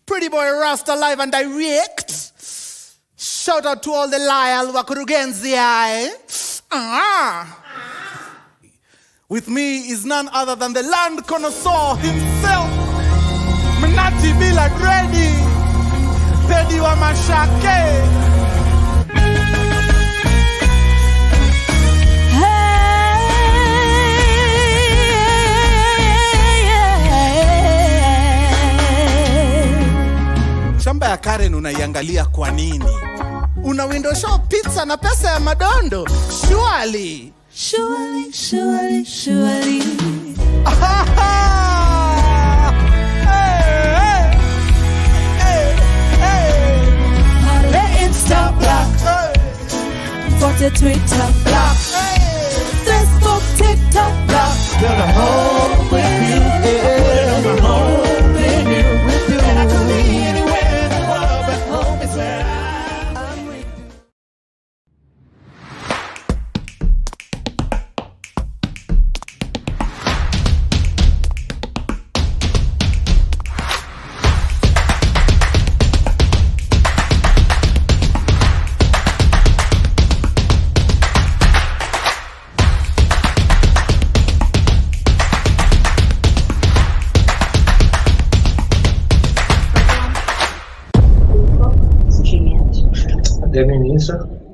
Pretty boy Rasta live and direct. Shout out to all the loyal Wakurugenzi. With me is none other than the land connoisseur himself. Manati Bila Grady. Pedi wa Mashake. Shamba ya Karen unaiangalia kwa nini? Una window shop pizza na pesa ya madondo. Surely. Surely, surely, surely. Hey, hey, hey. Let it stop black. For the Twitter black. Facebook, TikTok black. Build a home with you. Build a home with you. And I could be anywhere in the world, but home is where I'm with you.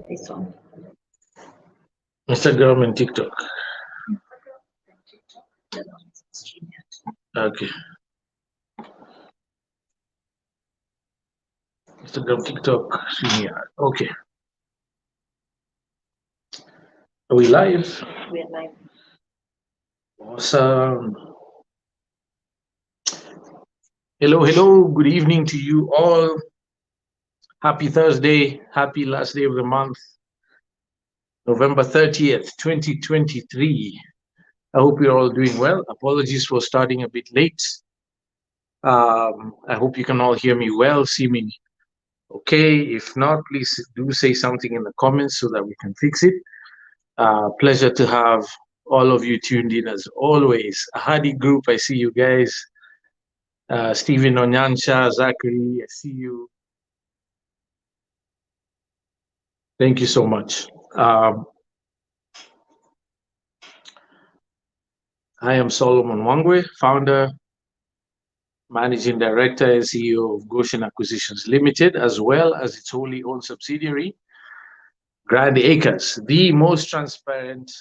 This one. Instagram and TikTok. Okay. Instagram, TikTok, StreamYard. Okay. Are we live? We are live. Awesome. Hello, hello. Good evening to you all. Happy Thursday. Happy last day of the month. November 30th, 2023. I hope you're all doing well. Apologies for starting a bit late. I hope you can all hear me well, see me okay. If not, please do say something in the comments so that we can fix it. Pleasure to have all of you tuned in as always. Ahadi group, I see you guys. Stephen Onyansha, Zachary, I see you. Thank you so much. I am Solomon Wangwe, founder, managing director and CEO of Goshen Acquisitions Limited, as well as its wholly owned subsidiary, Grand Acres, the most transparent,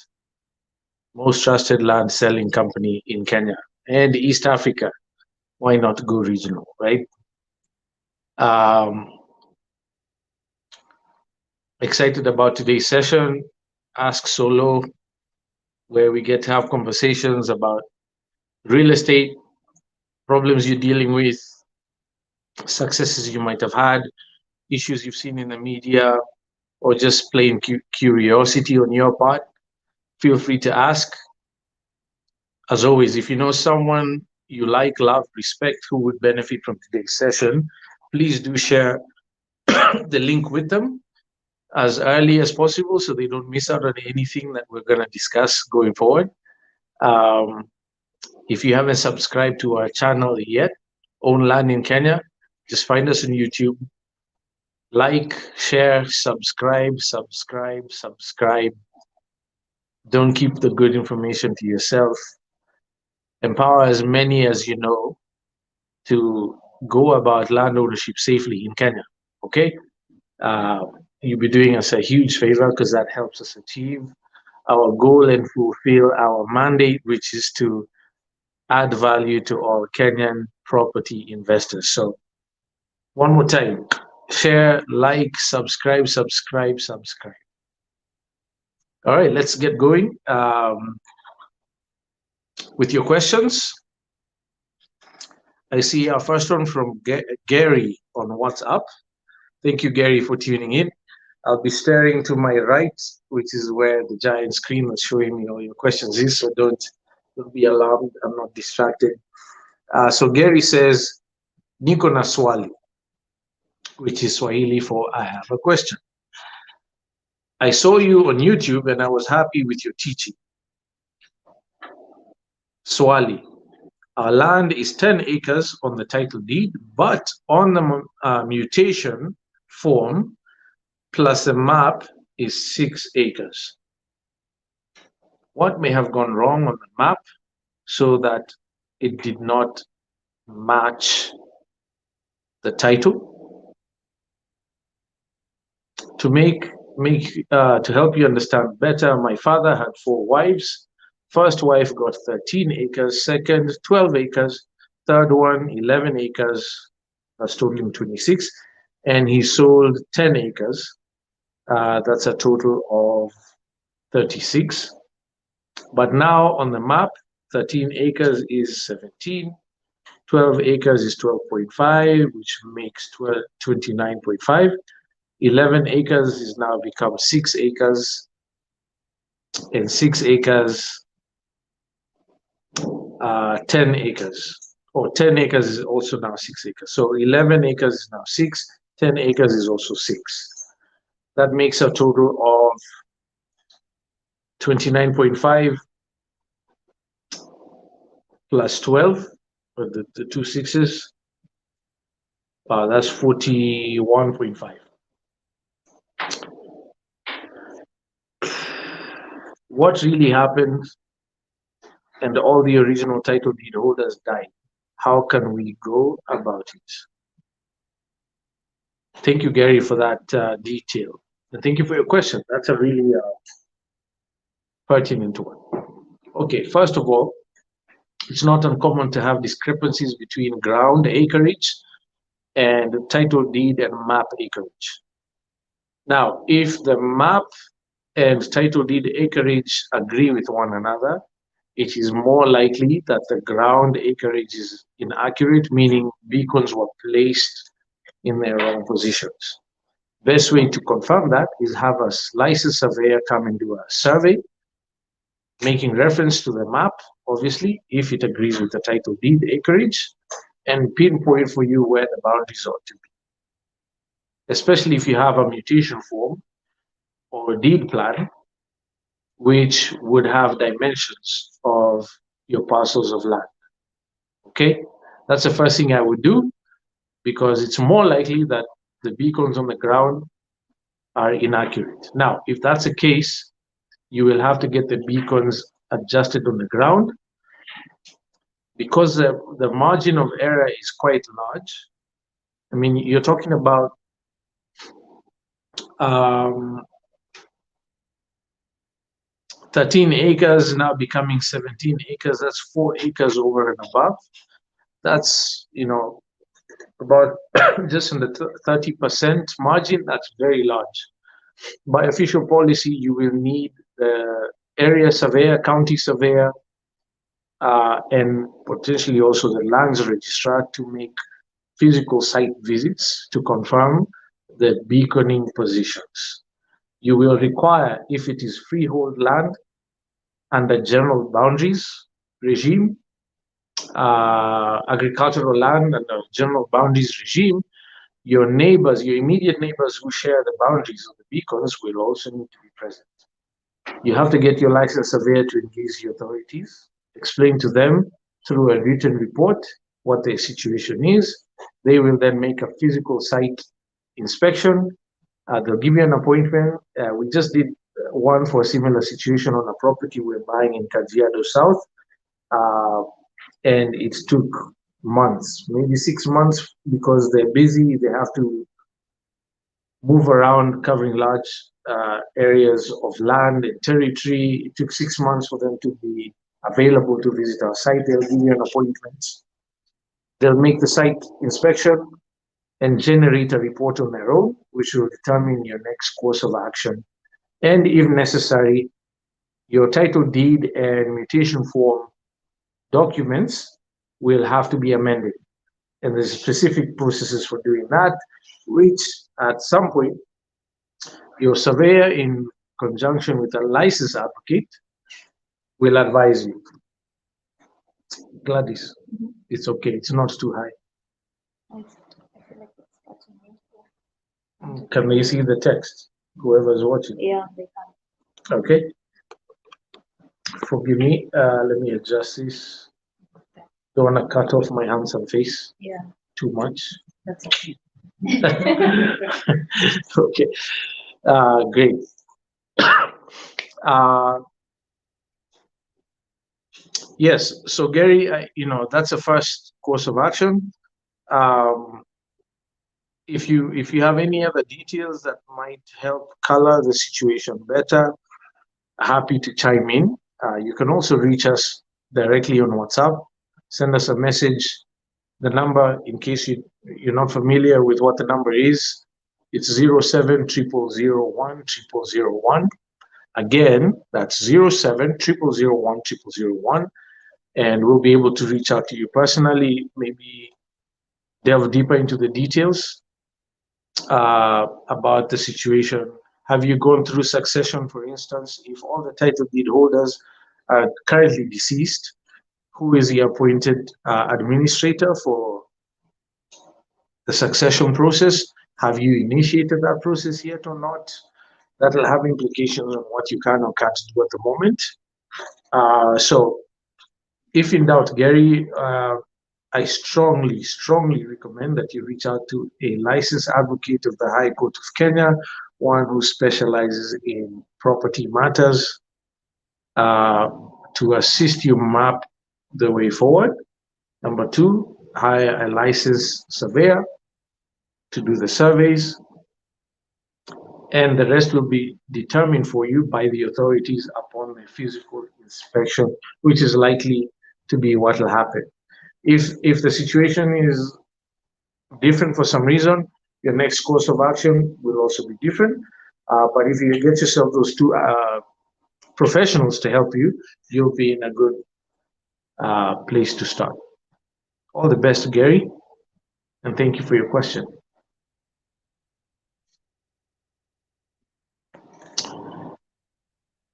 most trusted land selling company in Kenya and East Africa. Why not go regional, right? Excited about today's session, Ask Solo, where we get to have conversations about real estate, problems you're dealing with, successes you might have had, issues you've seen in the media, or just plain curiosity on your part. Feel free to ask. As always, if you know someone you like, love, respect, who would benefit from today's session, please do share the link with them as early as possible so they don't miss out on anything that we're going to discuss going forward. If you haven't subscribed to our channel yet, Own Land in Kenya, just find us on YouTube. Like, share, subscribe. Don't keep the good information to yourself. Empower as many as you know to go about land ownership safely in Kenya, okay? You'll be doing us a huge favor because that helps us achieve our goal and fulfill our mandate, which is to add value to all Kenyan property investors. So one more time, share, like, subscribe. All right, let's get going with your questions. I see our first one from Gary on WhatsApp. Thank you, Gary, for tuning in. I'll be staring to my right, which is where the giant screen was showing me all your questions is, so don't be alarmed. I'm not distracted. So Gary says, Niko na swali, which is Swahili for I have a question. I saw you on YouTube and I was happy with your teaching. Swali, Our land is 10 acres on the title deed, but on the mutation form plus the map is 6 acres. What may have gone wrong on the map so that it did not match the title? To help you understand better, my father had 4 wives. First wife got 13 acres, second 12 acres, third one 11 acres, that's totaling 26, and he sold 10 acres. That's a total of 36. But now on the map, 13 acres is 17, 12 acres is 12.5, which makes 29.5. 11 acres is now become 6 acres, and 6 acres, 10 acres. Or 10 acres is also now 6 acres. So 11 acres is now 6, 10 acres is also 6. That makes a total of 29.5 plus 12, the 2 6s, that's 41.5. What really happened, and all the original title deed holders died. How can we go about it? Thank you, Gary, for that detail. And thank you for your question. That's a really pertinent one. Okay, first of all, it's not uncommon to have discrepancies between ground acreage and title deed and map acreage. Now, if the map and title deed acreage agree with one another, it is more likely that the ground acreage is inaccurate, meaning beacons were placed in their wrong positions. Best way to confirm that is have a licensed surveyor come and do a survey, making reference to the map, obviously, if it agrees with the title deed acreage, and pinpoint for you where the boundaries ought to be. Especially if you have a mutation form or a deed plan, which would have dimensions of your parcels of land. Okay, that's the first thing I would do, because it's more likely that the beacons on the ground are inaccurate. Now, if that's the case, you will have to get the beacons adjusted on the ground, because the margin of error is quite large. I mean, you're talking about 13 acres now becoming 17 acres. That's 4 acres over and above. That's, about just in the 30% margin. That's very large. By official policy, you will need the area surveyor, county surveyor, and potentially also the lands registrar to make physical site visits to confirm the beaconing positions. You will require, if it is freehold land under general boundaries regime, agricultural land under general boundaries regime, your neighbors, your immediate neighbors who share the boundaries of the beacons will also need to be present. You have to get your licensed surveyor to engage the authorities, explain to them through a written report what their situation is. They will then make a physical site inspection. They'll give you an appointment. We just did one for a similar situation on a property we're buying in Kajiado South. And it took months, maybe 6 months, because they're busy. They have to move around, covering large areas of land and territory. It took 6 months for them to be available to visit our site. They'll give you an appointment. They'll make the site inspection and generate a report on their own, which will determine your next course of action. And if necessary, your title deed and mutation form documents will have to be amended. And there's specific processes for doing that, which at some point, your surveyor, in conjunction with a licensed advocate, will advise you. Gladys, it's okay, it's not too high. I feel like it's touching me. Can they see the text? Whoever's watching. Yeah, they can. Okay. Forgive me. Let me adjust this. Don't want to cut off my handsome face Yeah, too much. that's okay. Okay, great. Uh, yes, so Gary, that's the first course of action. Um, if you have any other details that might help color the situation better, happy to chime in. You can also reach us directly on WhatsApp. Send us a message. The number, in case you're not familiar with what the number is, it's 0700010001. Again, that's 0700010001, and we'll be able to reach out to you personally, maybe delve deeper into the details about the situation. Have you gone through succession, for instance? If all the title deed holders are currently deceased, who is the appointed administrator for the succession process? Have you initiated that process yet or not? That will have implications on what you can or can't do at the moment. So, if in doubt, Gary, I strongly, strongly recommend that you reach out to a licensed advocate of the High Court of Kenya, one who specializes in property matters, to assist you map the way forward. Number two, hire a licensed surveyor to do the surveys, and the rest will be determined for you by the authorities upon a physical inspection, which is likely to be what will happen. If the situation is different for some reason, your next course of action will also be different. But if you get yourself those two professionals to help you, you'll be in a good place to start. All the best, Gary, and thank you for your question.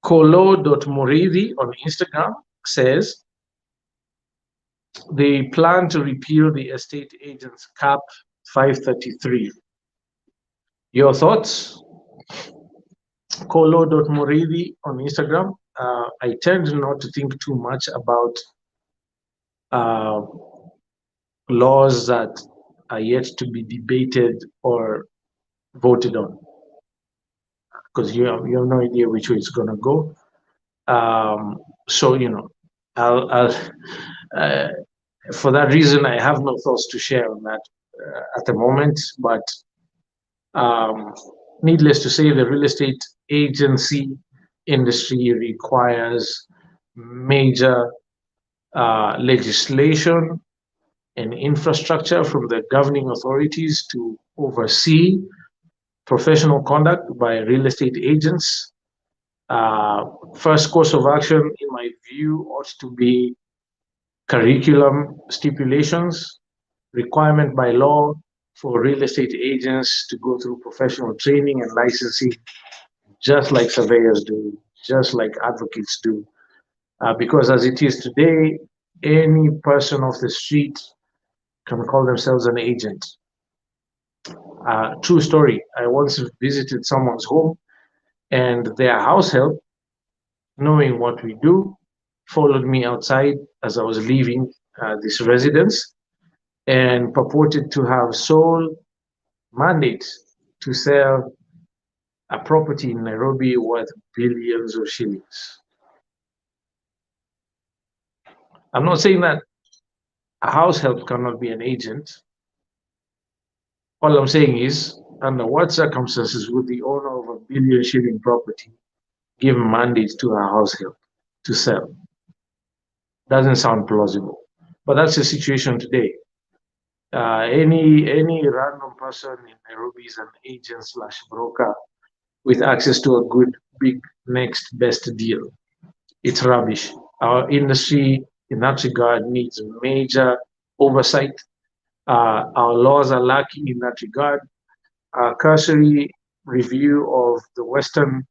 Kolo.moridi on Instagram says they plan to repeal the estate agents cap 533. Your thoughts? Kolo.moridi on Instagram. I tend not to think too much about laws that are yet to be debated or voted on, because you have no idea which way it's going to go. So I'll for that reason, I have no thoughts to share on that at the moment. But needless to say, the real estate agency industry requires major legislation and infrastructure from the governing authorities to oversee professional conduct by real estate agents. First course of action, in my view, ought to be curriculum stipulations, requirement by law for real estate agents to go through professional training and licensing, just like surveyors do, just like advocates do. Because as it is today, any person off the street can call themselves an agent. True story. I once visited someone's home, and their house help, knowing what we do, followed me outside as I was leaving this residence and purported to have sole mandate to sell a property in Nairobi worth billions of shillings. I'm not saying that a house help cannot be an agent. All I'm saying is, under what circumstances would the owner of a billion-shilling property give mandate to a house help to sell? Doesn't sound plausible, but that's the situation today. Any random person in Nairobi is an agent / broker with access to a good, big, next best deal. It's rubbish. Our industry, in that regard, needs major oversight. Our laws are lacking in that regard. A cursory review of the Western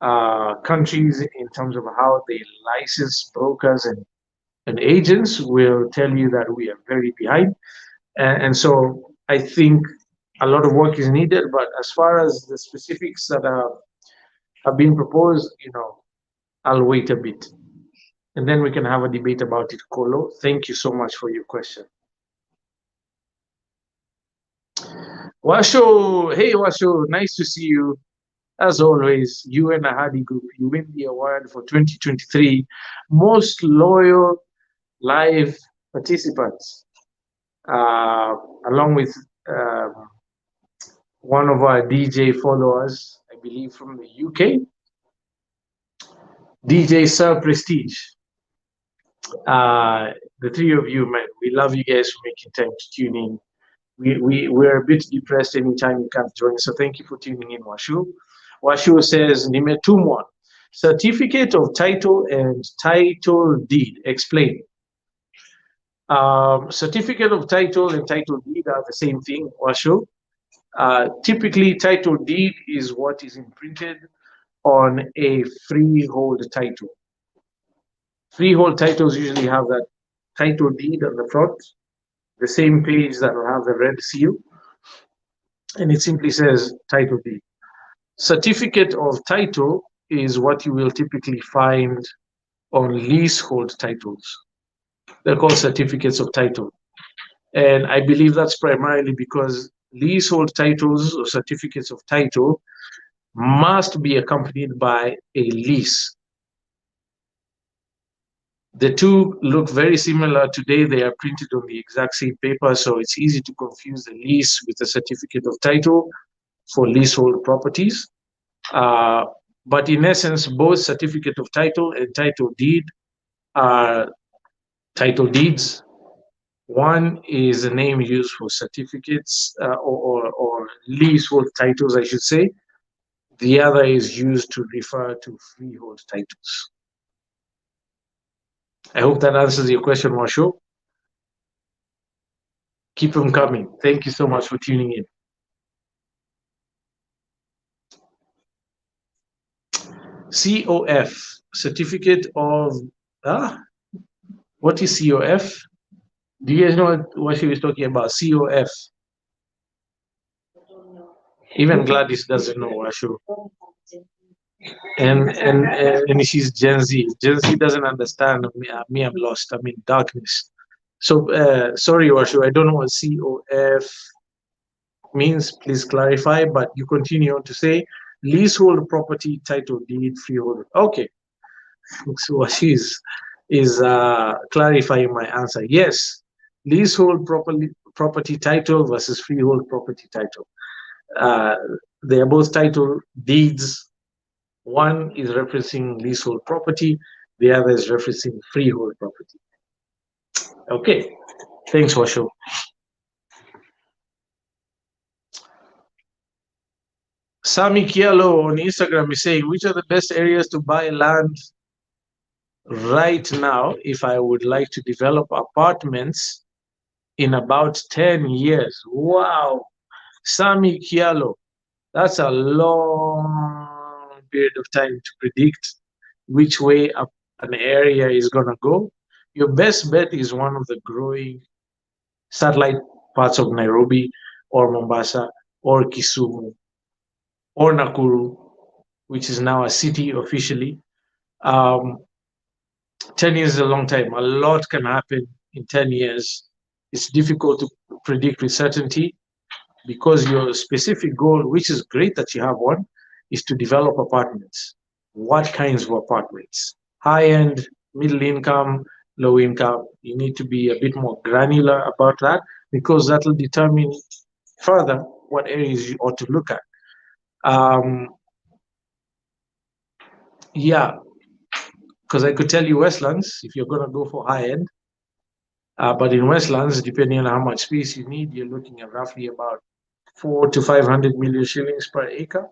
countries in terms of how they license brokers and agents will tell you that we are very behind. And so I think a lot of work is needed, but as far as the specifics that have been proposed, I'll wait a bit. and then we can have a debate about it. Kolo, thank you so much for your question. Washo, hey Washo, nice to see you. As always, you and Ahadi Group, you win the award for 2023 Most Loyal Live Participants, along with one of our DJ followers, I believe from the UK, DJ Sir Prestige. The three of you, man, we love you guys for making time to tune in. We're a bit depressed anytime you can't join, so thank you for tuning in, Washu. Washu says, Nimetumwa, certificate of title and title deed. Explain. Certificate of title and title deed are the same thing, Washu. Typically, title deed is what is imprinted on a freehold title. Freehold titles usually have that title deed on the front, the same page that will have the red seal, and it simply says title deed. Certificate of title is what you will typically find on leasehold titles. They're called certificates of title. And I believe that's primarily because leasehold titles or certificates of title must be accompanied by a lease. The two look very similar today. They are printed on the exact same paper, so it's easy to confuse the lease with the certificate of title for leasehold properties. But in essence, both certificate of title and title deed are title deeds. One is a name used for certificates or leasehold titles, I should say. The other is used to refer to freehold titles. I hope that answers your question, Washo. Keep them coming. Thank you so much for tuning in. COF, certificate of, what is COF? Do you guys know what she was talking about? COF. Even Gladys doesn't know, Washu. And she's Gen Z. Gen Z doesn't understand me. I'm lost. I'm in darkness. So sorry, Washu. I don't know what COF means. Please clarify. But you continue on to say leasehold property, title deed, freehold. Okay. So Washu is clarifying my answer. Yes, leasehold property title versus freehold property title. They are both title deeds. One is referencing leasehold property, the other is referencing freehold property. Okay, thanks, Washo. Sami Kialo on Instagram is saying, which are the best areas to buy land right now if I would like to develop apartments in about 10 years? Wow, Sami Kialo, that's a long period of time to predict which way an area is going to go. Your best bet is one of the growing satellite parts of Nairobi or Mombasa or Kisumu or Nakuru, which is now a city officially. 10 years is a long time. A lot can happen in 10 years. It's difficult to predict with certainty because your specific goal, which is great that you have one, is to develop apartments. What kinds of apartments? High-end, middle income, low income. You need to be a bit more granular about that because that will determine further what areas you ought to look at. Yeah, because I could tell you Westlands if you're going to go for high-end. But in Westlands, depending on how much space you need, you're looking at roughly about 400 to 500 million shillings per acre.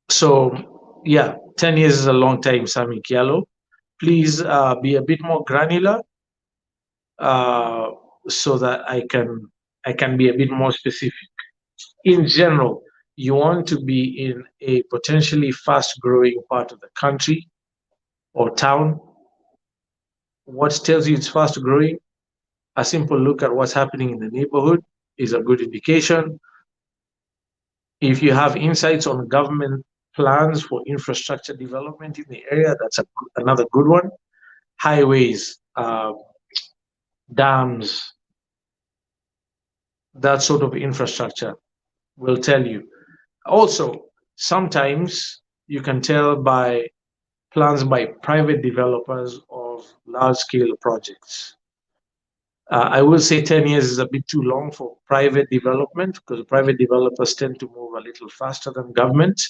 So, yeah, 10 years is a long time, Sami Kialo. Please be a bit more granular so that I can be a bit more specific. In general, you want to be in a potentially fast-growing part of the country or town. What tells you it's fast-growing? A simple look at what's happening in the neighborhood is a good indication. If you have insights on government plans for infrastructure development in the area. That's another good one. Highways, dams, that sort of infrastructure will tell you. Also, sometimes you can tell by plans by private developers of large-scale projects. I will say 10 years is a bit too long for private development because private developers tend to move a little faster than government.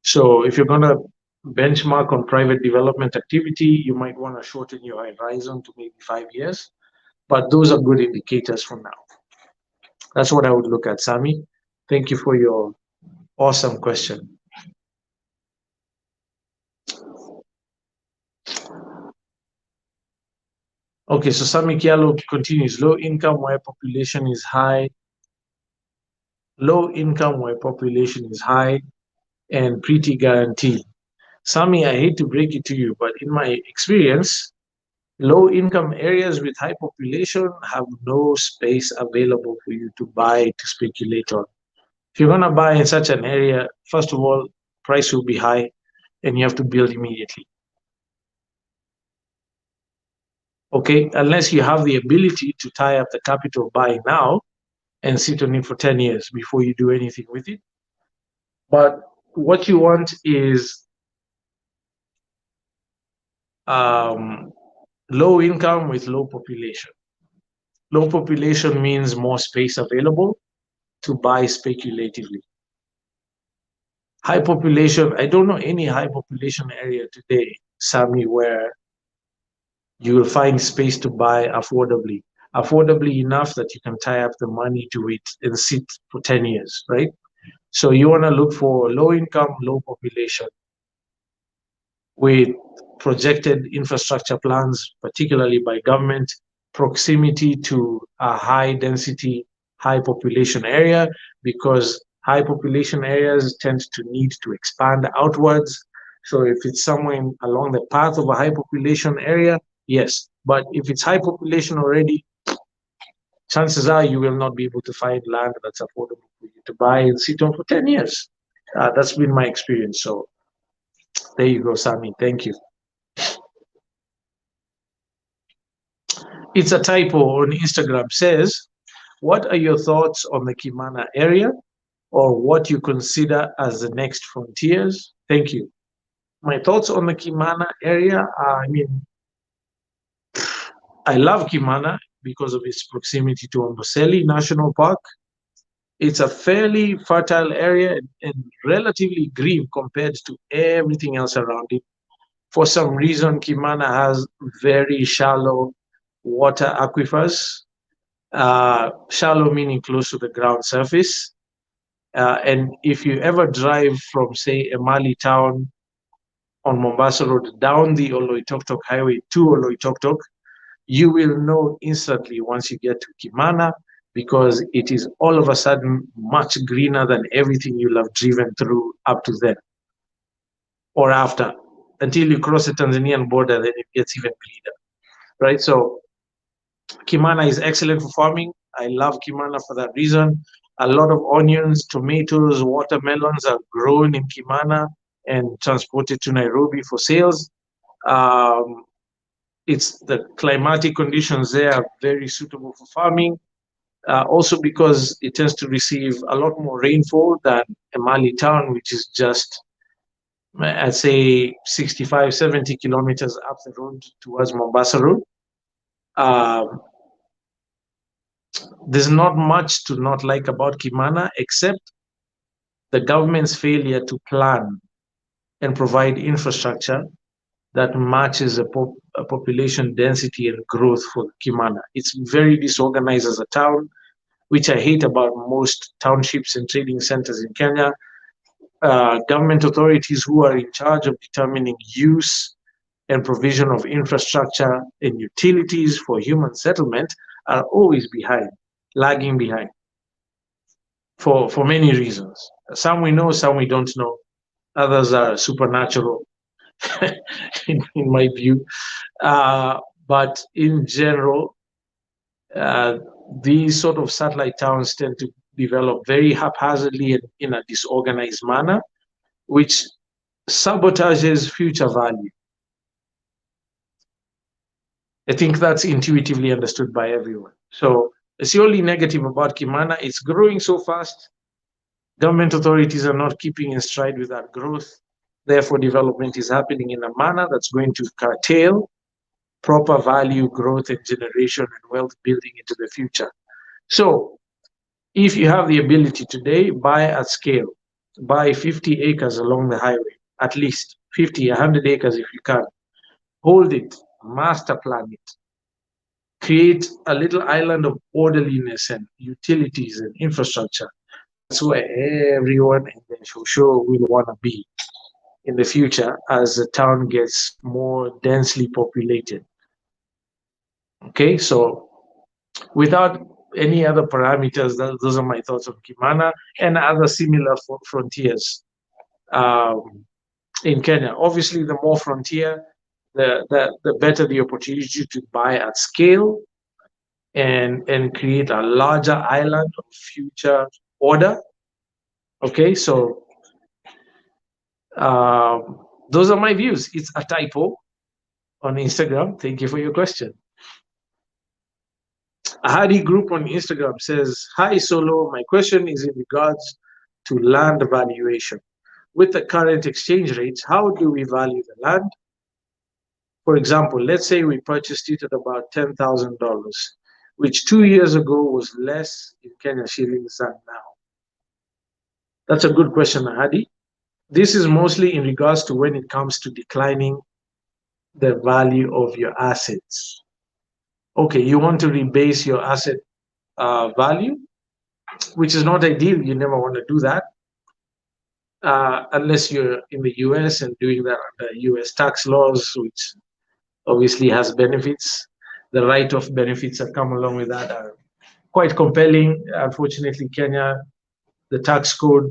So if you're going to benchmark on private development activity, you might want to shorten your horizon to maybe 5 years. But those are good indicators for now. That's what I would look at, Sami. Thank you for your awesome question. Okay, so Sami Kialo continues. Low income where population is high. Low income where population is high and pretty guarantee. Sami, I hate to break it to you, but in my experience, low income areas with high population have no space available for you to buy, to speculate on. If you're going to buy in such an area, first of all, price will be high and you have to build immediately. Okay, unless you have the ability to tie up the capital buy now and sit on it for 10 years before you do anything with it. But what you want is low income with low population. Low population means more space available to buy speculatively. High population, I don't know any high population area today, Sami, where you will find space to buy affordably enough that you can tie up the money to it and sit for 10 years, right? So you want to look for low income, low population with projected infrastructure plans, particularly by government, proximity to a high density, high population area, because high population areas tend to need to expand outwards. So if it's somewhere along the path of a high population area, yes. But if it's high population already, chances are you will not be able to find land that's affordable for you to buy and sit on for 10 years. That's been my experience. So there you go, Sami. Thank you. It's a typo on Instagram. Says, what are your thoughts on the Kimana area or what you consider as the next frontiers? Thank you. My thoughts on the Kimana area are, I love Kimana because of its proximity to Amboseli National Park. It's a fairly fertile area and relatively green compared to everything else around it. For some reason, Kimana has very shallow water aquifers, shallow meaning close to the ground surface. And if you ever drive from, say, Emali town on Mombasa Road down the Oloitoktok Highway to Oloitoktok, you will know instantly once you get to Kimana, because it is all of a sudden much greener than everything you'll have driven through up to then or after, until you cross the Tanzanian border, then it gets even greener, right? So Kimana is excellent for farming. I love Kimana for that reason. A lot of onions, tomatoes, watermelons are grown in Kimana and transported to Nairobi for sales. It's the climatic conditions there are very suitable for farming. Also because it tends to receive a lot more rainfall than Emali town, which is just, I'd say, 65, 70 kilometers up the road towards Mombasa Road. There's not much to not like about Kimana, except the government's failure to plan and provide infrastructure that matches a population density and growth for Kimana. It's very disorganized as a town, which I hate about most townships and trading centers in Kenya. Government authorities who are in charge of determining use and provision of infrastructure and utilities for human settlement are always behind, lagging behind, for many reasons. Some we know, some we don't know. Others are supernatural, in my view. But in general, these sort of satellite towns tend to develop very haphazardly and in a disorganized manner, which sabotages future value. I think that's intuitively understood by everyone. So it's the only negative about Kimana. It's growing so fast. Government authorities are not keeping in stride with that growth. Therefore, development is happening in a manner that's going to curtail proper value growth and generation and wealth building into the future. So if you have the ability today, buy at scale. Buy 50 acres along the highway, at least 50, 100 acres if you can. Hold it, master plan it. Create a little island of orderliness and utilities and infrastructure. That's where everyone in the Shosho will want to be in the future as the town gets more densely populated. Okay, so without any other parameters, those are my thoughts on Kimana and other similar frontiers in Kenya. Obviously, the more frontier, the better the opportunity to buy at scale and create a larger island of future order. Okay, so those are my views. It's a typo on Instagram. Thank you for your question. Ahadi Group on Instagram says, "Hi Solo, my question is in regards to land valuation. With the current exchange rates, how do we value the land? For example, let's say we purchased it at about $10,000, which 2 years ago was less in Kenya shillings than now." That's a good question, Ahadi. This is mostly in regards to when it comes to declining the value of your assets. Okay, you want to rebase your asset value, which is not ideal. You never want to do that unless you're in the US and doing that under US tax laws, which obviously has benefits. The write-off benefits that come along with that are quite compelling. Unfortunately, Kenya, the tax code,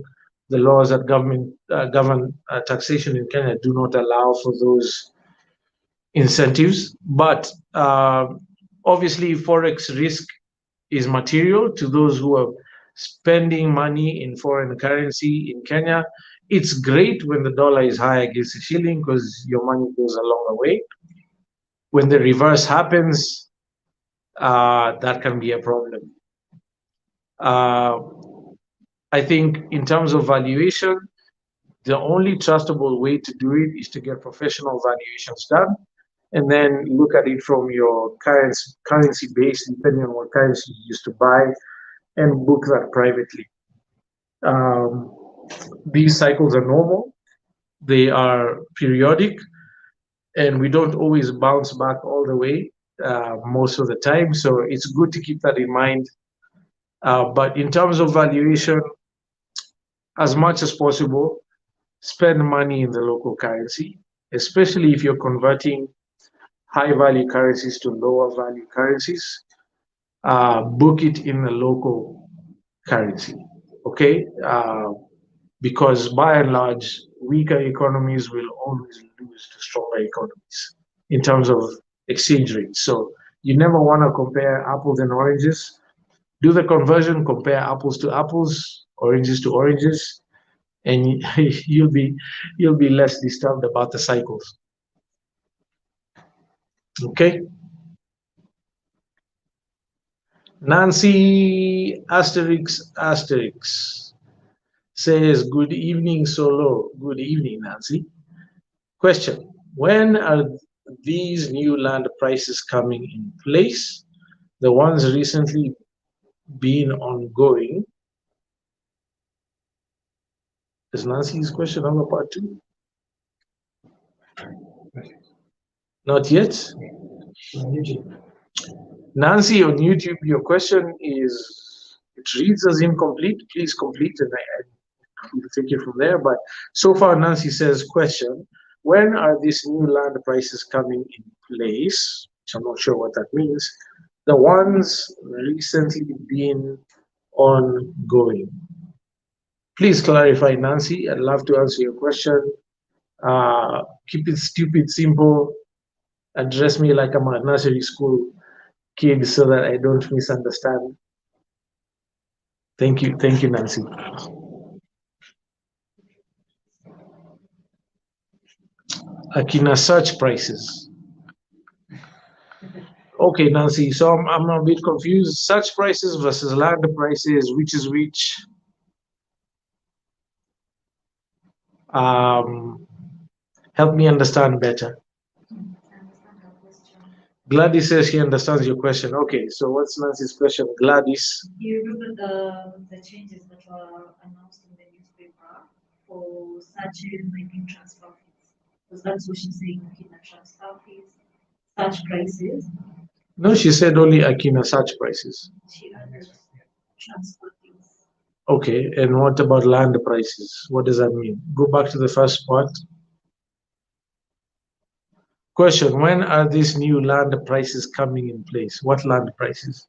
the laws that govern taxation in Kenya do not allow for those incentives. But obviously, Forex risk is material to those who are spending money in foreign currency in Kenya. It's great when the dollar is high against the shilling because your money goes a longer way. When the reverse happens, that can be a problem. I think in terms of valuation, the only trustable way to do it is to get professional valuations done and then look at it from your currency base, depending on what currency you used to buy, and book that privately. These cycles are normal, they are periodic, and we don't always bounce back all the way most of the time. So it's good to keep that in mind. But in terms of valuation, as much as possible, spend money in the local currency, especially if you're converting high value currencies to lower value currencies. Book it in the local currency, okay? Because by and large, weaker economies will always lose to stronger economies in terms of exchange rates. So you never want to compare apples and oranges. Do the conversion, compare apples to apples, oranges to oranges, and you'll be less disturbed about the cycles. Okay. Nancy Asterix says, "Good evening, Solo." Good evening, Nancy. Question: when are these new land prices coming in place? The ones recently been ongoing. Is Nancy's question on the part two? Not yet. Nancy on YouTube, your question is, it reads as incomplete. Please complete and we'll take it from there. But so far, Nancy says, question: when are these new land prices coming in place? Which I'm not sure what that means. The ones recently been ongoing. Please clarify, Nancy. I'd love to answer your question. Keep it stupid, simple. Address me like I'm a nursery school kid so that I don't misunderstand. Thank you, Nancy. Akina search prices. Okay, Nancy, so I'm a bit confused. Search prices versus land prices, which is which? Help me understand better. Gladys says she understands your question. Okay, so what's Nancy's question? Gladys. Do you remember the changes that were announced in the newspaper for searches, I think transfer fees? Because that's what she's saying, Akina transfer fees, search prices. No, she said only Akina search prices. She added transfer fees. Okay, and what about land prices? What does that mean? Go back to the first part. Question, when are these new land prices coming in place? What land prices?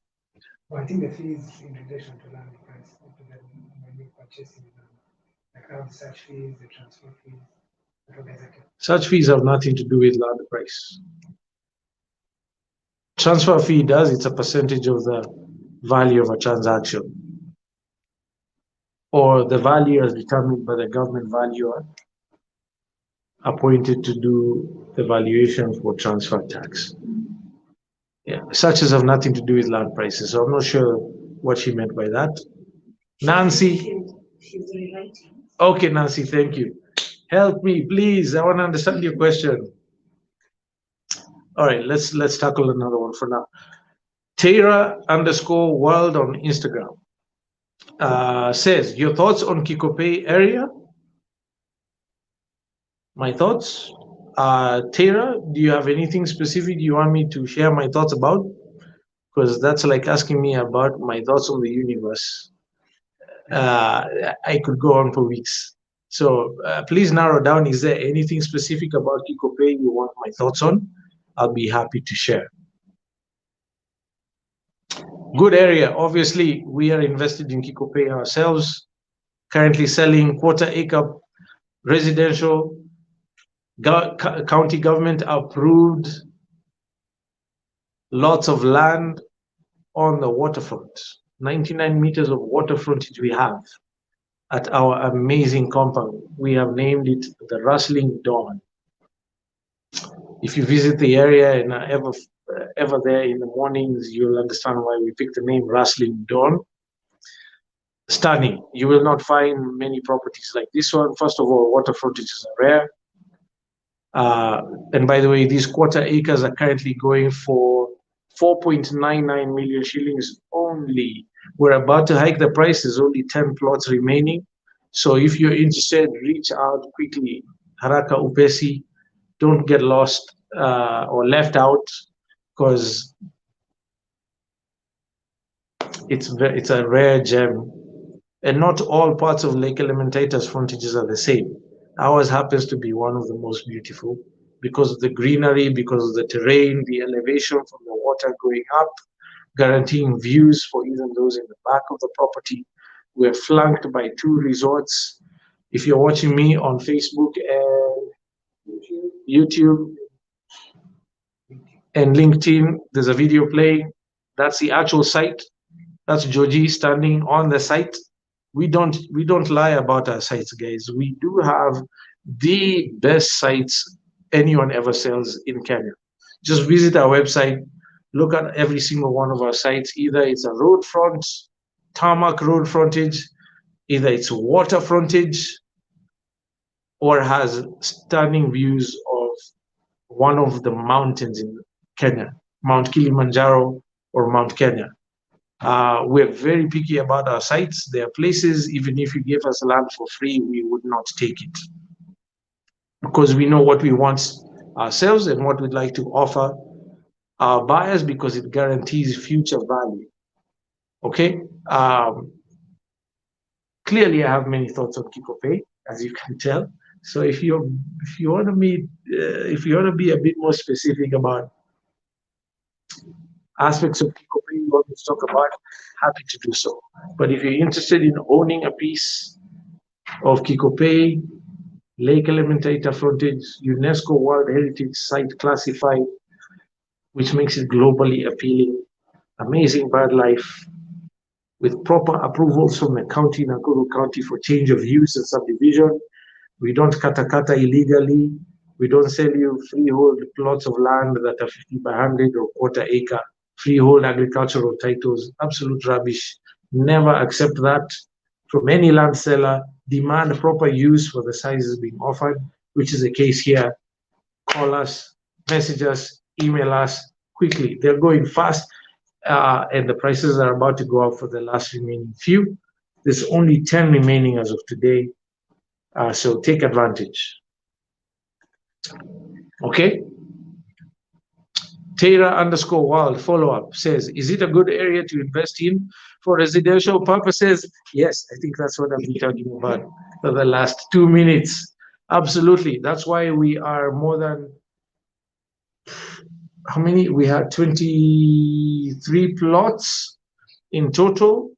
Well, I think the fee is in relation to land price, when you're purchasing land. Like how the search fees, the transfer fees. Such fees have nothing to do with land price. Transfer fee does, it's a percentage of the value of a transaction, or the value as determined by the government valuer appointed to do the valuation for transfer tax. Yeah, such as have nothing to do with land prices. So I'm not sure what she meant by that. Nancy. She's rewriting. Okay, Nancy, thank you. Help me, please. I want to understand your question. All right, let's tackle another one for now. Tara_world on Instagram says, your thoughts on Kikopey area? My thoughts? Tara, do you have anything specific you want me to share my thoughts about? Because that's like asking me about my thoughts on the universe. I could go on for weeks. So please narrow down. Is there anything specific about Kikopey you want my thoughts on? I'll be happy to share. Good area. Obviously, we are invested in Kikopey ourselves. Currently selling quarter-acre residential, county government approved, lots of land on the waterfront. 99 meters of water frontage we have at our amazing compound. We have named it the Rustling Dawn. If you visit the area and are ever there in the mornings, you'll understand why we picked the name Rustling Dawn. Stunning. You will not find many properties like this one. First of all, water frontages are rare. And by the way, these quarter acres are currently going for 4.99 million shillings only. We're about to hike the prices, only 10 plots remaining. So if you're interested, reach out quickly. Haraka upesi. Don't get lost or left out, because it's a rare gem. And not all parts of Lake Elementator's frontages are the same. Ours happens to be one of the most beautiful because of the greenery, because of the terrain, the elevation from the water going up, guaranteeing views for even those in the back of the property. We're flanked by 2 resorts. If you're watching me on Facebook and YouTube and LinkedIn, there's a video playing. That's the actual site. That's Georgie standing on the site. We don't lie about our sites, guys. We do have the best sites anyone ever sells in Kenya. Just visit our website, look at every single one of our sites. Either it's a road front, tarmac road frontage, either it's water frontage, or has stunning views of one of the mountains in Kenya, Mount Kilimanjaro or Mount Kenya. We're very picky about our sites. There are places, even if you give us land for free, we would not take it, because we know what we want ourselves and what we'd like to offer our buyers, because it guarantees future value. Okay. Clearly, I have many thoughts on Kikopey, as you can tell. So if you want to be a bit more specific about aspects of Kikopey you want to talk about, happy to do so. But if you're interested in owning a piece of Kikopey, Lake Elementator frontage, UNESCO World Heritage Site classified, which makes it globally appealing, amazing bird life, with proper approvals from the county, Nakuru County, for change of use and subdivision. We don't kata illegally. We don't sell you freehold plots of land that are 50 by 100 or quarter acre, freehold agricultural titles. Absolute rubbish. Never accept that from any land seller. Demand proper use for the sizes being offered, which is the case here. Call us, message us, email us quickly. They're going fast, and the prices are about to go up for the last remaining few. There's only 10 remaining as of today, so take advantage. Okay. Tara_wild follow-up says, is it a good area to invest in for residential purposes? Yes, I think that's what I've been talking about for the last 2 minutes. Absolutely. That's why we are more than, how many? We had 23 plots in total,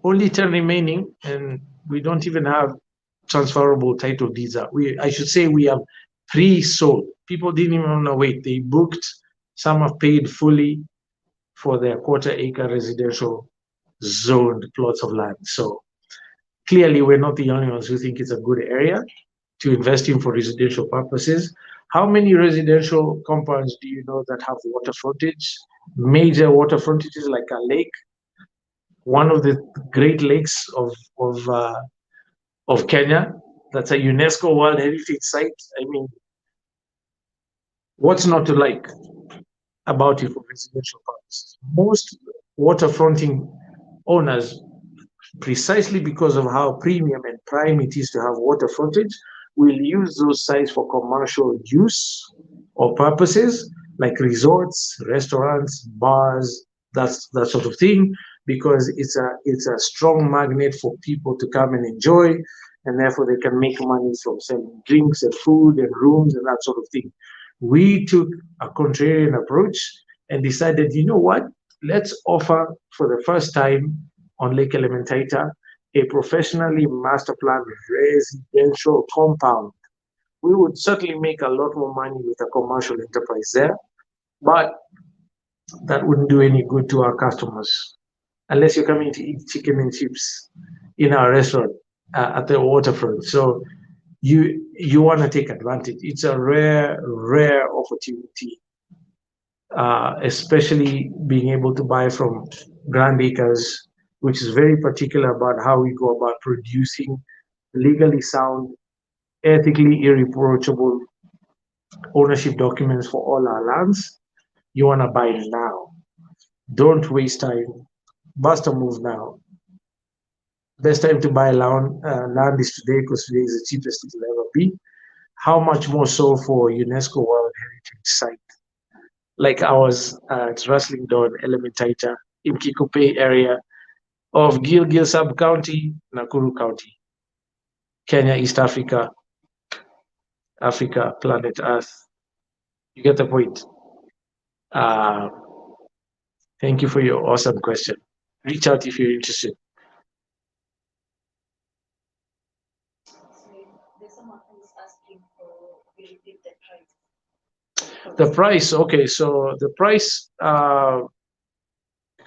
only 10 remaining, and we don't even have transferable title deeds. I should say we have pre-sold. People didn't even want to wait. They booked. Some have paid fully for their quarter acre residential zoned plots of land. So clearly we're not the only ones who think it's a good area to invest in for residential purposes. How many residential compounds do you know that have water frontage? Major water frontages like a lake, one of the Great Lakes of Kenya. That's a UNESCO World Heritage Site. I mean, what's not to like about it for residential purposes? Most waterfronting owners, precisely because of how premium and prime it is to have water frontage, will use those sites for commercial use or purposes like resorts, restaurants, bars, that sort of thing, because it's a strong magnet for people to come and enjoy, and therefore they can make money from selling drinks and food and rooms and that sort of thing. We took a contrarian approach and decided, you know what, let's offer for the first time on Lake Elementaita a professionally master planned residential compound. We would certainly make a lot more money with a commercial enterprise there, but that wouldn't do any good to our customers unless you're coming to eat chicken and chips in our restaurant at the waterfront. So you want to take advantage. It's a rare opportunity, especially being able to buy from Grand Acres, which is very particular about how we go about producing legally sound, ethically irreproachable ownership documents for all our lands. You want to buy now. Don't waste time. Bust a move now. Best time to buy land is today, because today is the cheapest it will ever be. How much more so for UNESCO World Heritage Site like ours at Rustling Dawn, Elementaita, in Kikupe area of Gilgil Sub-County, Nakuru County, Kenya, East Africa, Africa, planet Earth. You get the point. Thank you for your awesome question. Reach out if you're interested. There's someone who's asking for will repeat the price. The price, okay, so the price, do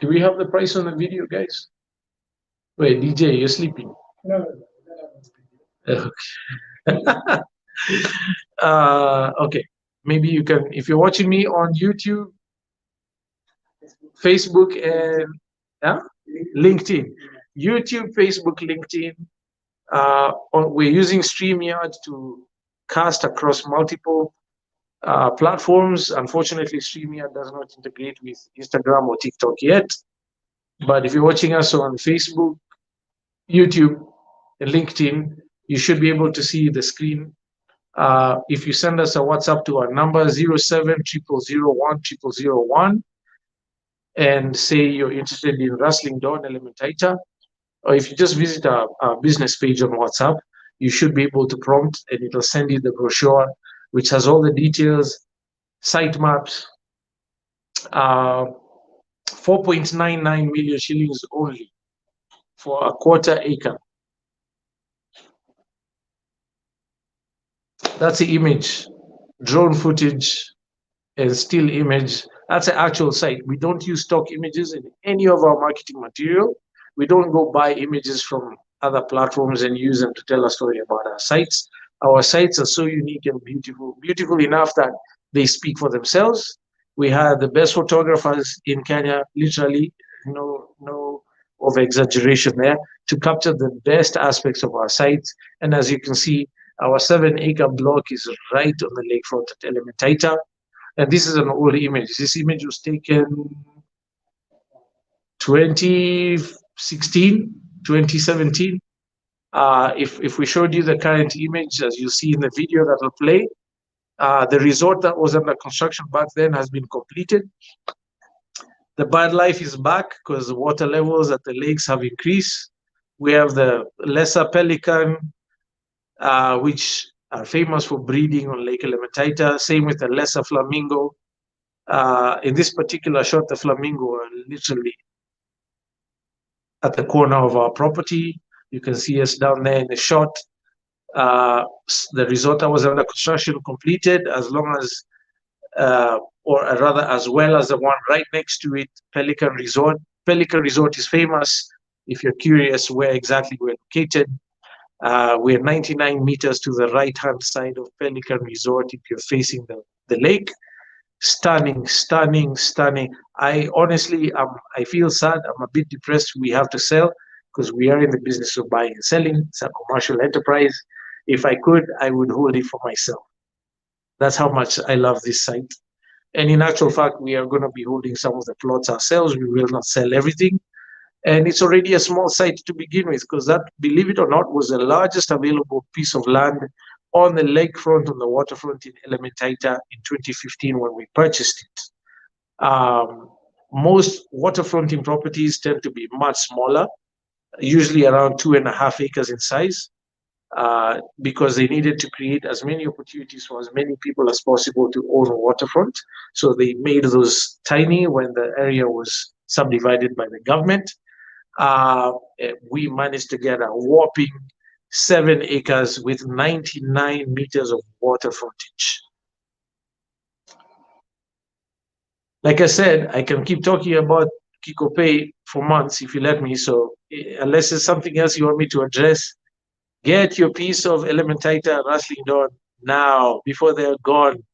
we have the price on the video, guys? Wait, DJ, you're sleeping. No. Okay, maybe you can, if you're watching me on YouTube, Facebook, and LinkedIn. YouTube, Facebook, LinkedIn. We're using StreamYard to cast across multiple platforms. Unfortunately, StreamYard does not integrate with Instagram or TikTok yet. But if you're watching us on Facebook, YouTube, and LinkedIn, you should be able to see the screen. If you send us a WhatsApp to our number 0700010001 and say you're interested in Rustling Dawn Elementaita, or if you just visit our business page on WhatsApp, you should be able to prompt and it'll send you the brochure, which has all the details, site maps, 4.99 million shillings only for a quarter acre. That's the image, drone footage and still image. That's the actual site. We don't use stock images in any of our marketing material. We don't go buy images from other platforms and use them to tell a story about our sites. Our sites are so unique and beautiful enough that they speak for themselves. We had the best photographers in Kenya, literally, no of exaggeration there, to capture the best aspects of our sites. And as you can see, our 7-acre block is right on the lakefront at Elementaita. And this is an old image. This image was taken 2016, 2017. If we showed you the current image, as you see in the video that will play, the resort that was under construction back then has been completed. The bird life is back because the water levels at the lakes have increased. We have the lesser pelican, which are famous for breeding on Lake Elementaita. Same with the lesser flamingo. In this particular shot, the flamingo are literally at the corner of our property. You can see us down there in the shot. The resort that was under construction completed, as long as, or rather as well as the one right next to it, Pelican Resort. Pelican Resort is famous. If you're curious where exactly we're located, we're 99 meters to the right-hand side of Pelican Resort if you're facing the lake. Stunning, stunning, stunning. I honestly, I feel sad. I'm a bit depressed. We have to sell because we are in the business of buying and selling. It's a commercial enterprise. If I could, I would hold it for myself. That's how much I love this site. And in actual fact, we are going to be holding some of the plots ourselves. We will not sell everything. And it's already a small site to begin with, because that, believe it or not, was the largest available piece of land on the lakefront, on the waterfront in Elementaita in 2015 when we purchased it. Most waterfronting properties tend to be much smaller, usually around 2.5 acres in size, because they needed to create as many opportunities for as many people as possible to own a waterfront. So they made those tiny when the area was subdivided by the government. We managed to get a whopping 7 acres with 99 meters of water frontage. Like I said, I can keep talking about Kikopey for months if you let me. So unless there's something else you want me to address, get your piece of Elementaita Rustling Dawn now before they're gone.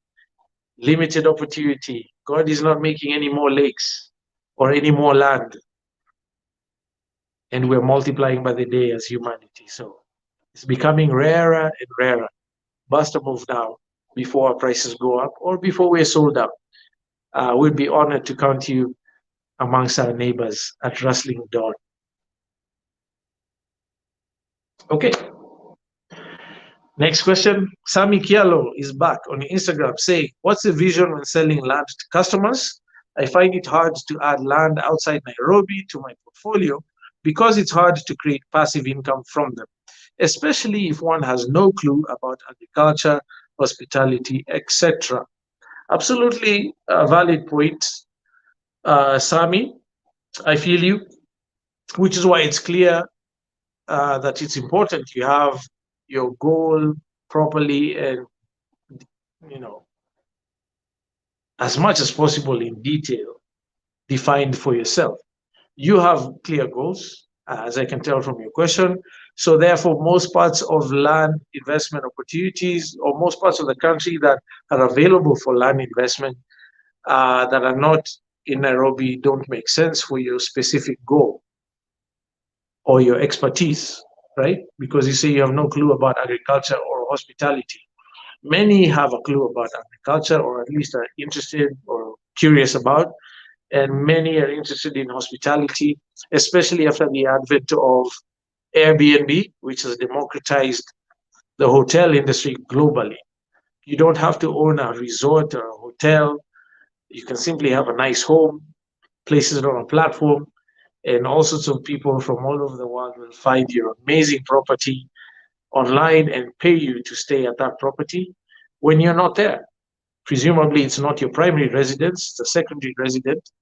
Limited opportunity. God is not making any more lakes or any more land. And we're multiplying by the day as humanity. So it's becoming rarer and rarer. Bust a move now before our prices go up or before we're sold out. We'd be honored to count you amongst our neighbors at Rustling Dawn. Okay. Next question. Sami Kialo is back on Instagram saying, what's the vision when selling land to customers? I find it hard to add land outside Nairobi to my portfolio because it's hard to create passive income from them, especially if one has no clue about agriculture, hospitality, etc. Absolutely a valid point, Sami. I feel you, which is why it's clear that it's important you have your goal properly and, as much as possible in detail defined for yourself. You have clear goals, as I can tell from your question. So therefore, most parts of land investment opportunities or most parts of the country that are available for land investment that are not in Nairobi don't make sense for your specific goal or your expertise, right? Because you say you have no clue about agriculture or hospitality. Many have a clue about agriculture, or at least are interested or curious about, and many are interested in hospitality, especially after the advent of Airbnb, which has democratized the hotel industry globally. You don't have to own a resort or a hotel. You can simply have a nice home, place it on a platform, and all sorts of people from all over the world will find your amazing property online and pay you to stay at that property when you're not there. Presumably, it's not your primary residence, it's a secondary residence,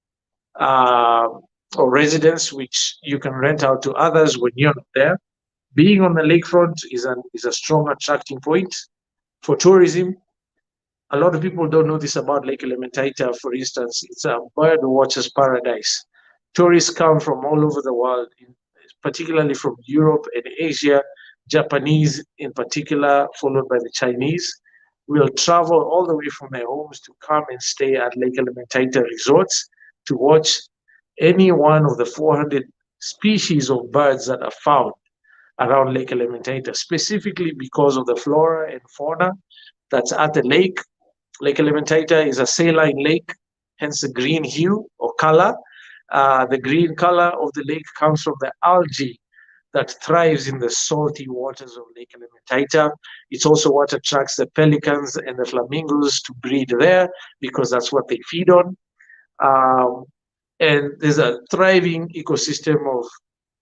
or residence which you can rent out to others when you're not there. Being on the lakefront is a strong attracting point for tourism. A lot of people don't know this about Lake Elementaita, for instance. It's a bird watcher's paradise. Tourists come from all over the world, particularly from Europe and Asia, Japanese in particular, followed by the Chinese, will travel all the way from their homes to come and stay at Lake Elementaita resorts to watch any one of the 400 species of birds that are found around Lake Elementaita, specifically because of the flora and fauna that's at the lake. Lake Elementaita is a saline lake, hence the green hue or color. The green color of the lake comes from the algae that thrives in the salty waters of Lake Elementaita. It's also what attracts the pelicans and the flamingos to breed there because that's what they feed on. And there's a thriving ecosystem of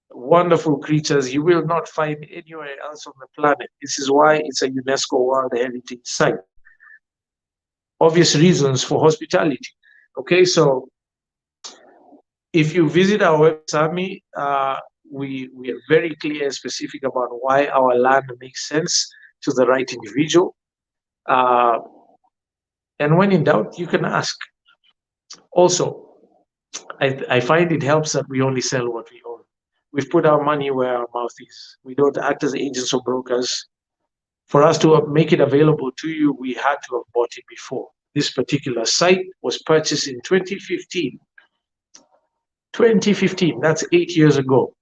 wonderful creatures you will not find anywhere else on the planet. This is why it's a UNESCO World Heritage Site. Obvious reasons for hospitality. Okay, so if you visit our website, we are very clear and specific about why our land makes sense to the right individual. And when in doubt, you can ask. Also, I find it helps that we only sell what we own. We've put our money where our mouth is. We don't act as agents or brokers. For us to make it available to you, we had to have bought it before. This particular site was purchased in 2015. 2015, that's 8 years ago.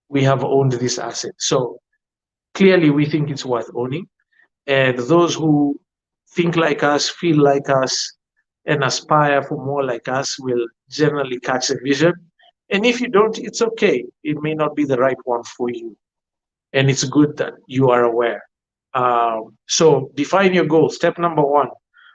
We have owned this asset. So clearly we think it's worth owning. And those who think like us, feel like us, and aspire for more like us will generally catch the vision. And if you don't, it's okay. It may not be the right one for you. And it's good that you are aware. So define your goals. Step number 1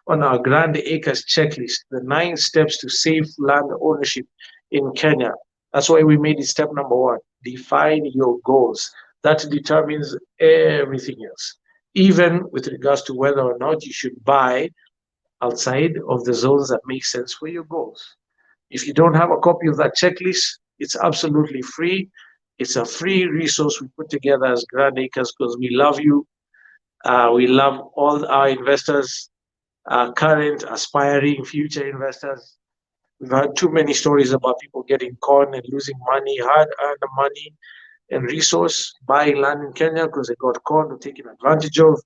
on our Grand Acres checklist, the 9 steps to safe land ownership in Kenya. That's why we made it step number 1. Define your goals. That determines everything else, even with regards to whether or not you should buy outside of the zones that make sense for your goals. If you don't have a copy of that checklist, it's absolutely free. It's a free resource we put together as Grand Acres because we love you. We love all our investors, current, aspiring, future investors. We've had too many stories about people getting caught and losing money, hard-earned money and resource, buying land in Kenya because they got caught or taken advantage of,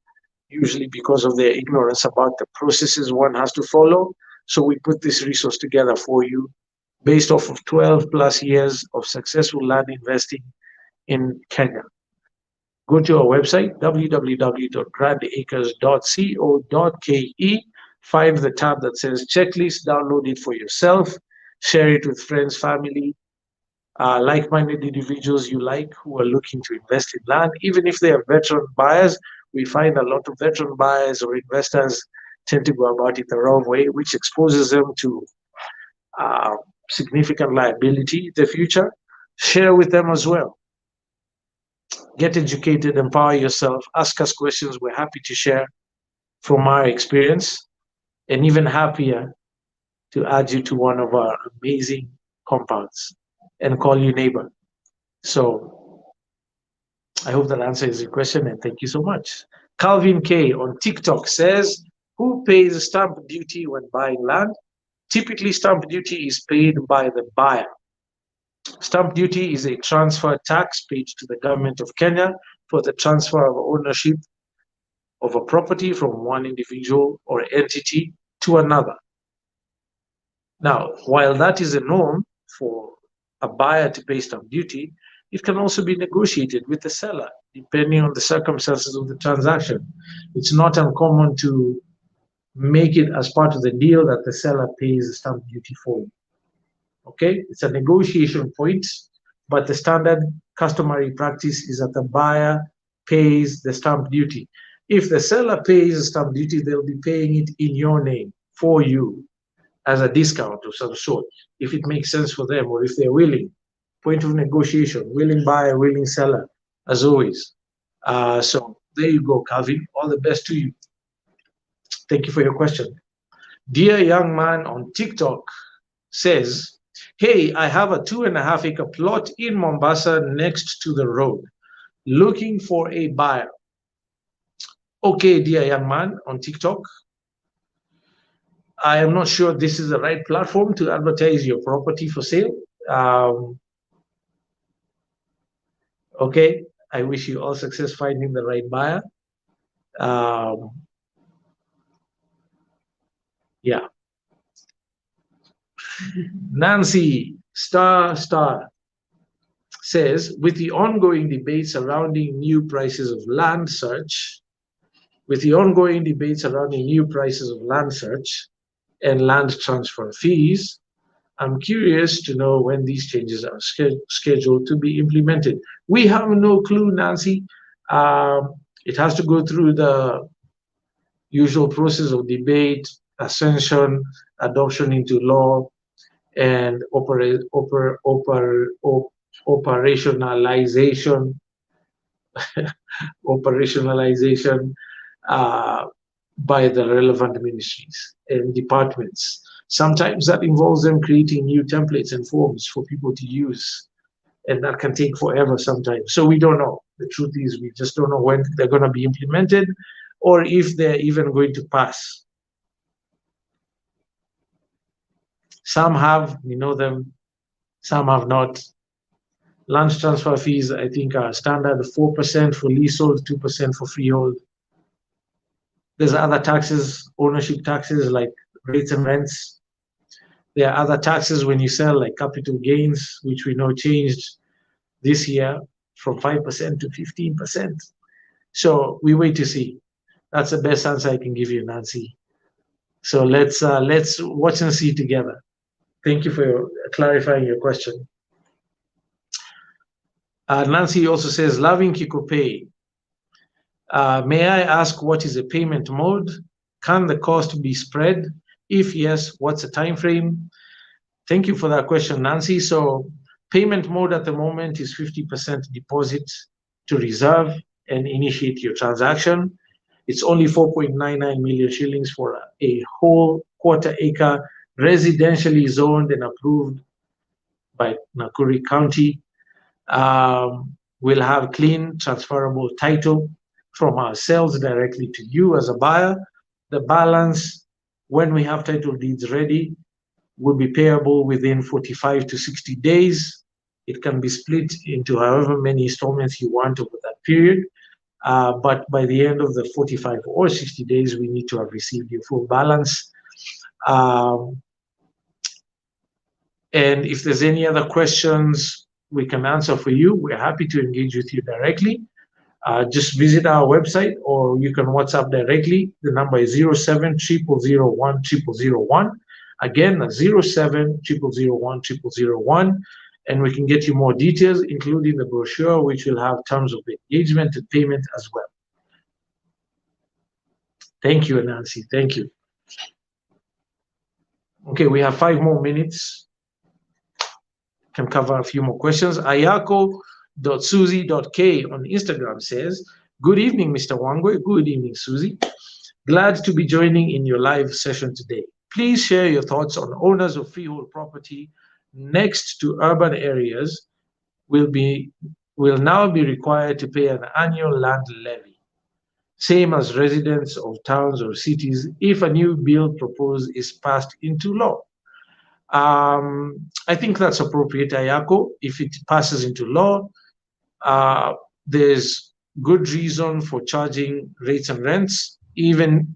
usually because of their ignorance about the processes one has to follow. So we put this resource together for you based off of 12 plus years of successful land investing in Kenya. Go to our website, www.grandacres.co.ke. Find the tab that says checklist, download it for yourself, share it with friends, family, like-minded individuals you like who are looking to invest in land. Even if they are veteran buyers, we find a lot of veteran buyers or investors tend to go about it the wrong way, which exposes them to significant liability in the future. Share with them as well. Get educated, empower yourself, ask us questions. We're happy to share from our experience, and even happier to add you to one of our amazing compounds and call you neighbor. So I hope that answers your question, and thank you so much. Calvin K on TikTok says, who pays stamp duty when buying land? Typically, stamp duty is paid by the buyer. Stamp duty is a transfer tax paid to the government of Kenya for the transfer of ownership of a property from one individual or entity to another. Now, while that is a norm for a buyer to pay stamp duty, it can also be negotiated with the seller, depending on the circumstances of the transaction. It's not uncommon to make it as part of the deal that the seller pays the stamp duty for you. Okay, it's a negotiation point, but the standard customary practice is that the buyer pays the stamp duty. If the seller pays the stamp duty, they'll be paying it in your name for you as a discount of some sort, if it makes sense for them or if they're willing. Point of negotiation, willing buyer, willing seller, as always. So there you go, Calvin. All the best to you. Thank you for your question. Dear young man on TikTok says, hey, I have a 2.5 acre plot in Mombasa next to the road, looking for a buyer. Okay, dear young man on TikTok, I am not sure this is the right platform to advertise your property for sale. Okay, I wish you all success finding the right buyer. Yeah. Nancy star says, with the ongoing debate surrounding new prices of land search, and land transfer fees, I'm curious to know when these changes are scheduled to be implemented. We have no clue, Nancy. It has to go through the usual process of debate, ascension, adoption into law, and operationalization by the relevant ministries and departments. Sometimes that involves them creating new templates and forms for people to use, and that can take forever sometimes. So we don't know. The truth is, we just don't know when they're going to be implemented or if they're even going to pass. Some have, we know them, some have not. Land transfer fees, I think, are standard 4% for leasehold, 2% for freehold. There's other taxes, ownership taxes like rates and rents. There are other taxes when you sell, like capital gains, which we know changed this year from 5% to 15%. So we wait to see. That's the best answer I can give you, Nancy. So let's watch and see together. Thank you for clarifying your question. Nancy also says, loving Kikopay. May I ask what is a payment mode? Can the cost be spread? If yes, what's the time frame? Thank you for that question, Nancy. So payment mode at the moment is 50% deposit to reserve and initiate your transaction. It's only 4.99 million shillings for a whole quarter-acre residentially zoned and approved by Nakuru County. We'll have clean, transferable title from ourselves directly to you as a buyer. The balance, when we have title deeds ready, will be payable within 45 to 60 days. It can be split into however many installments you want over that period. But by the end of the 45 or 60 days, we need to have received your full balance. And if there's any other questions we can answer for you, we're happy to engage with you directly. Just visit our website or you can WhatsApp directly. The number is 0700010001. Again, 0700010001. And we can get you more details, including the brochure, which will have terms of engagement and payment as well. Thank you, Nancy. Thank you. Okay, we have 5 more minutes. Can cover a few more questions. Ayako.suzy.k on Instagram says, good evening, Mr. Wangwe. Good evening, Suzy. Glad to be joining in your live session today. Please share your thoughts on owners of freehold property next to urban areas will now be required to pay an annual land levy, same as residents of towns or cities, if a new bill proposed is passed into law. I think that's appropriate, Ayako. If it passes into law, there's good reason for charging rates and rents, even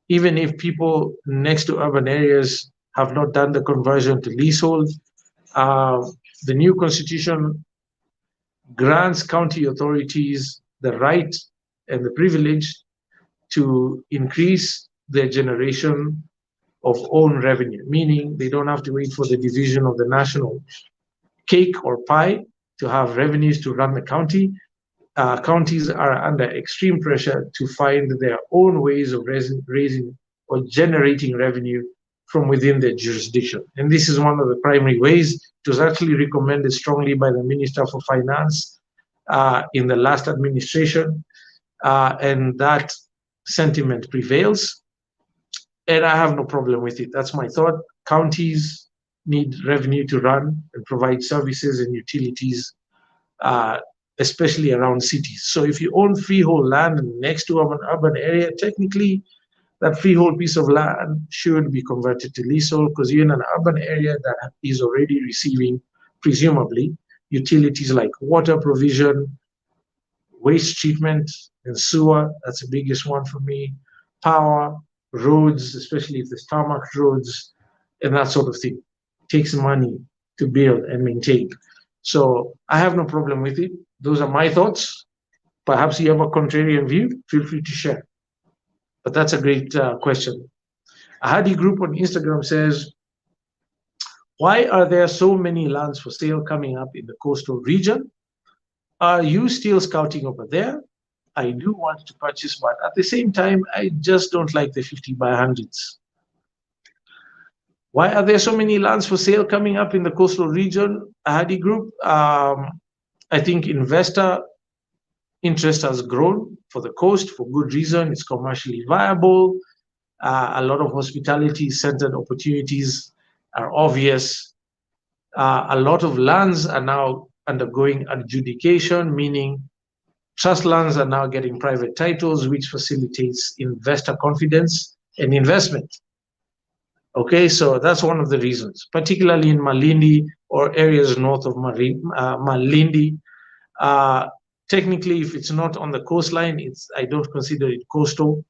if people next to urban areas have not done the conversion to leasehold. The new constitution grants county authorities the right and the privilege to increase their generation of own revenue, meaning they don't have to wait for the division of the national cake or pie to have revenues to run the county. Counties are under extreme pressure to find their own ways of raising or generating revenue from within their jurisdiction. And this is one of the primary ways. It was actually recommended strongly by the Minister for Finance in the last administration, and that sentiment prevails. And I have no problem with it. That's my thought. Counties need revenue to run and provide services and utilities, especially around cities. So if you own freehold land next to an urban area, technically that freehold piece of land should be converted to leasehold because you're in an urban area that is already receiving, presumably, utilities like water provision, waste treatment and sewer, that's the biggest one for me. Power, roads, especially if there's tarmac roads, and that sort of thing. Takes money to build and maintain. So I have no problem with it. Those are my thoughts. Perhaps you have a contrarian view, feel free to share. But that's a great question. Ahadi Group on Instagram says, why are there so many lands for sale coming up in the coastal region? Are you still scouting over there? I do want to purchase, but at the same time, I just don't like the 50 by 100s. Why are there so many lands for sale coming up in the coastal region? Ahadi Group, I think investor interest has grown for the coast for good reason. It's commercially viable. A lot of hospitality-centered opportunities are obvious. A lot of lands are now undergoing adjudication, meaning trust lands are now getting private titles, which facilitates investor confidence and investment. Okay, so that's one of the reasons, particularly in Malindi or areas north of Malindi. Technically, if it's not on the coastline, I don't consider it coastal.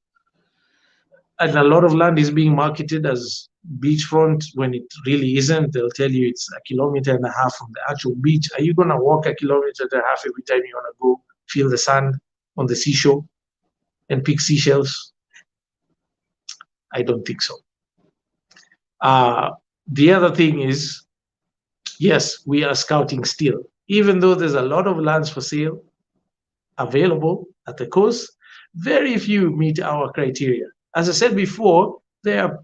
And a lot of land is being marketed as beachfront when it really isn't. They'll tell you it's 1.5 kilometers from the actual beach. Are you going to walk 1.5 kilometers every time you want to go feel the sand on the seashore and pick seashells? I don't think so. The other thing is, yes, we are scouting still. Even though there's a lot of lands for sale available at the coast, very few meet our criteria. As I said before, there are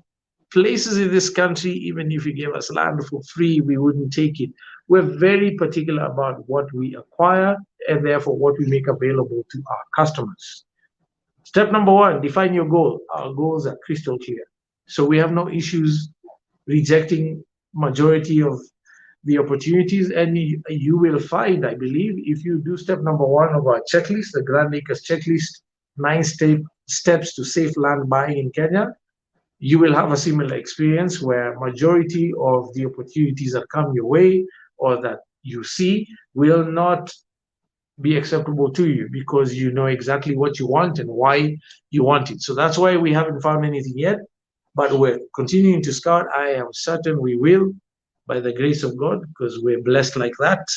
places in this country, even if you gave us land for free, we wouldn't take it. We're very particular about what we acquire and therefore what we make available to our customers. Step number 1, define your goal. Our goals are crystal clear. So we have no issues rejecting majority of the opportunities, and you will find, I believe, if you do step number 1 of our checklist, the Grand Acres checklist, 9 steps to safe land buying in Kenya, you will have a similar experience where majority of the opportunities that come your way or that you see will not be acceptable to you because you know exactly what you want and why you want it. So that's why we haven't found anything yet, but we're continuing to scout. I am certain we will, by the grace of God, because we're blessed like that.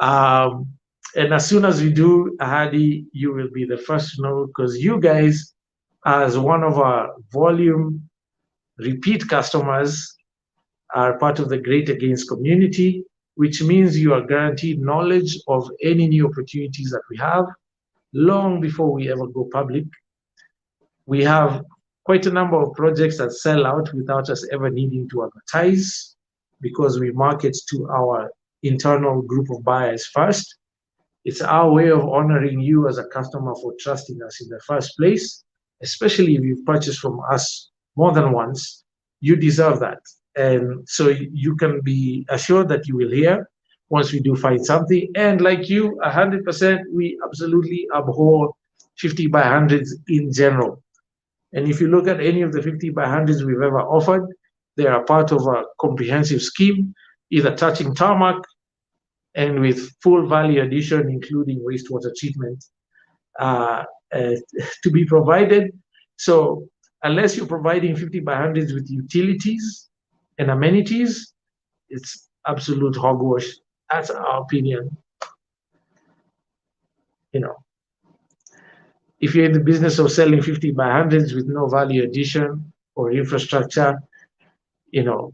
And as soon as we do, Ahadi, you will be the first to know, because you guys, as one of our volume repeat customers, are part of the Great Against community, which means you are guaranteed knowledge of any new opportunities that we have long before we ever go public. We have quite a number of projects that sell out without us ever needing to advertise, because we market to our internal group of buyers first. It's our way of honoring you as a customer for trusting us in the first place, especially if you've purchased from us more than once. You deserve that. And so you can be assured that you will hear once we do find something. And like you, 100%, we absolutely abhor 50 by 100s in general. And if you look at any of the 50 by 100s we've ever offered, they are part of a comprehensive scheme, either touching tarmac and with full value addition, including wastewater treatment to be provided. So unless you're providing 50 by 100s with utilities and amenities, it's absolute hogwash. That's our opinion. You know, if you're in the business of selling 50 by 100s with no value addition or infrastructure, you know,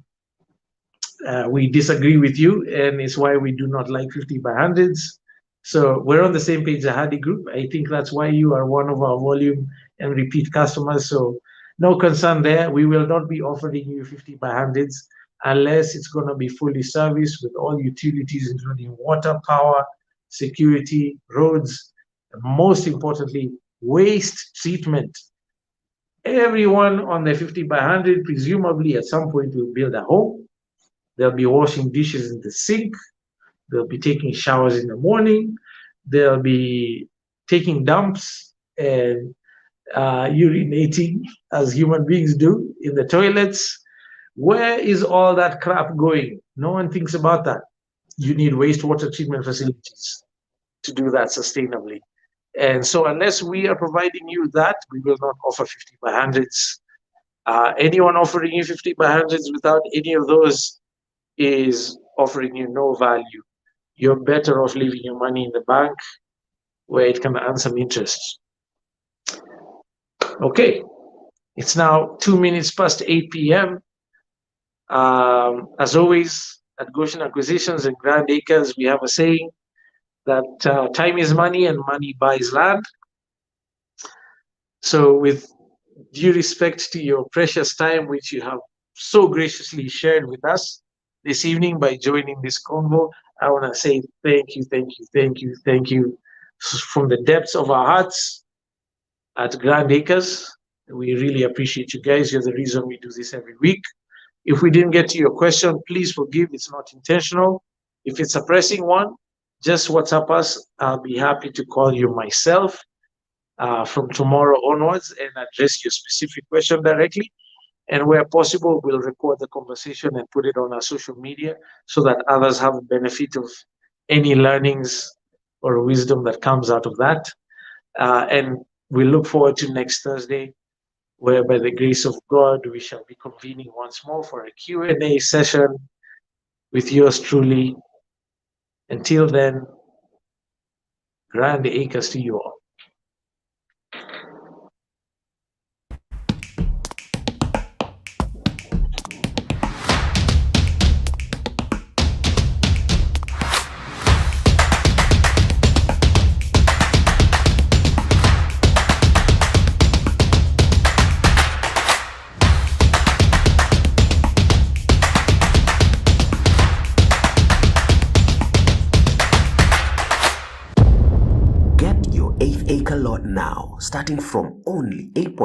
we disagree with you, and it's why we do not like 50 by 100s. So we're on the same page, the Ahadi Group. I think that's why you are one of our volume and repeat customers. So no concern there. We will not be offering you 50 by 100s unless it's going to be fully serviced with all utilities, including water, power, security, roads, and most importantly, waste treatment. Everyone on the 50 by 100 presumably at some point will build a home. They'll be washing dishes in the sink. They'll be taking showers in the morning. They'll be taking dumps and urinating, as human beings do, in the toilets. Where is all that crap going? No one thinks about that. You need wastewater treatment facilities to do that sustainably. And so unless we are providing you that, we will not offer 50 by 100s. Anyone offering you 50 by 100s without any of those is offering you no value. You're better off leaving your money in the bank where it can earn some interest. Okay, it's now 2 minutes past 8 p.m. As always, at Goshen Acquisitions and Grand Acres, we have a saying that time is money and money buys land. So with due respect to your precious time, which you have so graciously shared with us this evening by joining this convo, I want to say thank you, thank you, thank you, thank you from the depths of our hearts at Grand Acres. We really appreciate you guys. You're the reason we do this every week. If we didn't get to your question, please forgive. It's not intentional. If it's a pressing one, just WhatsApp us. I'll be happy to call you myself from tomorrow onwards and address your specific question directly. And where possible, we'll record the conversation and put it on our social media so that others have the benefit of any learnings or wisdom that comes out of that. And we look forward to next Thursday, where by the grace of God, we shall be convening once more for a Q&A session with yours truly. Until then, Grand Acres to you all. Get your 8-acre lot now, starting from only 8.9